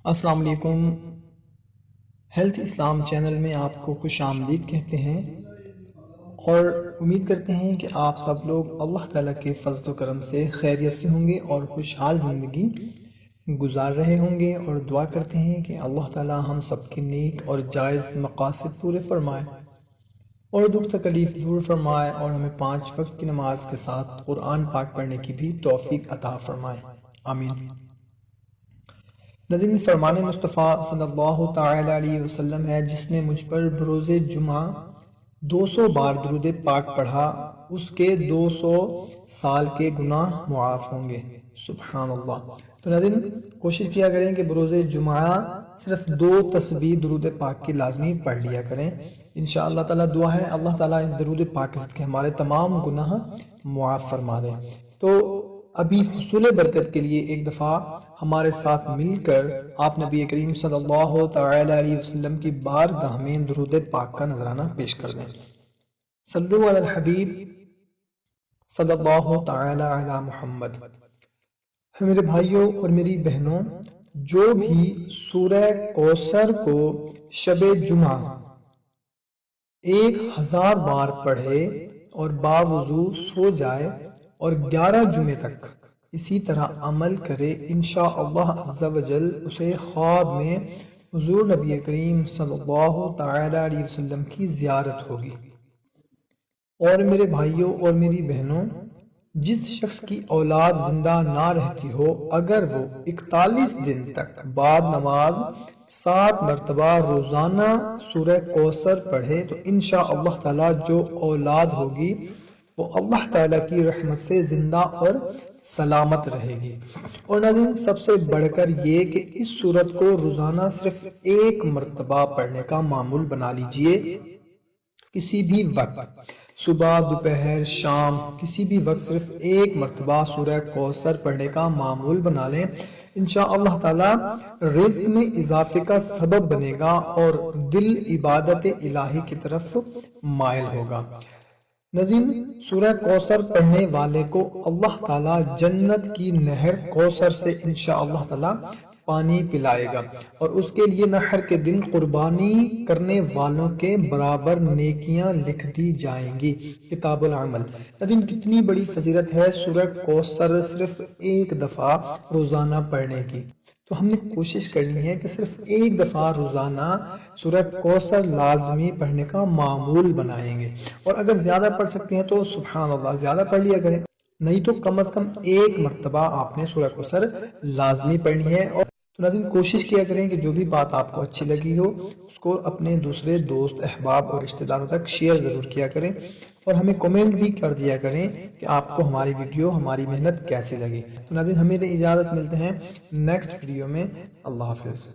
السلام علیکم۔ ہیلتھ اسلام چینل میں آپ کو خوش آمدید کہتے ہیں اور امید کرتے ہیں کہ آپ سب لوگ اللہ تعالیٰ کے فضل و کرم سے خیریت سے ہوں گے اور خوشحال زندگی گزار رہے ہوں گے، اور دعا کرتے ہیں کہ اللہ تعالیٰ ہم سب کے نیک اور جائز مقاصد پورے فرمائے اور دکھ تکلیف دور فرمائے، اور ہمیں 5 وقت کی نماز کے ساتھ قرآن پاک پڑھنے کی بھی توفیق عطا فرمائے، آمین۔ ناظرین، فرمان مصطفیٰ صلی اللہ تعالی علیہ وسلم ہے، جس نے مجھ پر بروز جمعہ 200 بار درود پاک پڑھا، اس کے 200 سال کے گناہ معاف ہوں گے، سبحان اللہ۔ تو ناظرین، کوشش کیا کریں کہ بروز جمعہ صرف 2 تسبیح درود پاک کی لازمی پڑھ لیا کریں، انشاءاللہ تعالی دعا ہے اللہ تعالیٰ اس درود پاک کے ہمارے تمام گناہ معاف فرما دیں۔ تو ابھی حصول برکت کے لیے ایک دفعہ ہمارے ساتھ مل کر آپ نبی کریم صلی اللہ تعالی علیہ وسلم کی بارگاہ میں درود پاک کا نذرانہ پیش کر دیں۔ صلو علی الحبیب صلی اللہ تعالی علی محمد۔ میرے بھائیوں اور میری بہنوں، جو بھی سورہ کوثر کو شب جمعہ 1000 بار پڑھے اور باوضو سو جائے اور 11 جمعے تک اسی طرح عمل کرے، انشاءاللہ عز و جل اسے خواب میں حضور نبی کریم صلی اللہ تعالی علیہ وسلم کی زیارت ہوگی۔ اور میرے بھائیوں اور میری بہنوں، جس شخص کی اولاد زندہ نہ رہتی ہو، اگر وہ 41 دن تک بعد نماز 7 مرتبہ روزانہ سورہ کوثر پڑھے تو انشاءاللہ تعالی جو اولاد ہوگی وہ اللہ تعالیٰ کی رحمت سے زندہ اور سلامت رہے گی۔ اور ناظرین، سب سے بڑھ کر یہ کہ اس سورت کو روزانہ صرف 1 مرتبہ پڑھنے کا معمول بنا لیجئے، کسی بھی وقت، صبح، دوپہر، شام، کسی بھی وقت صرف 1 مرتبہ سورہ کوثر پڑھنے کا معمول بنا لیں، انشاءاللہ تعالی رزق میں اضافے کا سبب بنے گا اور دل عبادت الہی کی طرف مائل ہوگا۔ ناظرین، سورہ کوثر پڑھنے والے کو اللہ تعالیٰ جنت کی نہر کوثر سے انشاءاللہ تعالیٰ پانی پلائے گا، اور اس کے لیے نحر کے دن قربانی کرنے والوں کے برابر نیکیاں لکھ دی جائیں گی، کتاب العمل۔ ناظرین، کتنی بڑی فضیلت ہے سورہ کوثر صرف 1 دفعہ روزانہ پڑھنے کی۔ تو ہم نے کوشش کرنی ہے کہ صرف 1 دفعہ روزانہ سورہ کوثر لازمی پڑھنے کا معمول بنائیں گے، اور اگر زیادہ پڑھ سکتے ہیں تو سبحان اللہ زیادہ پڑھ لیا کریں، نہیں تو کم از کم 1 مرتبہ آپ نے سورہ کوثر لازمی پڑھنی ہے۔ اور تو ناظرین، کوشش کیا کریں کہ جو بھی بات آپ کو اچھی لگی ہو اس کو اپنے دوسرے دوست، احباب اور رشتہ داروں تک شیئر ضرور کیا کریں، اور ہمیں کومنٹ بھی کر دیا کریں کہ آپ کو ہماری ویڈیو، ہماری محنت کیسے لگی۔ تو ناظرین، ہمیں اجازت، ملتے ہیں نیکسٹ ویڈیو میں، اللہ حافظ۔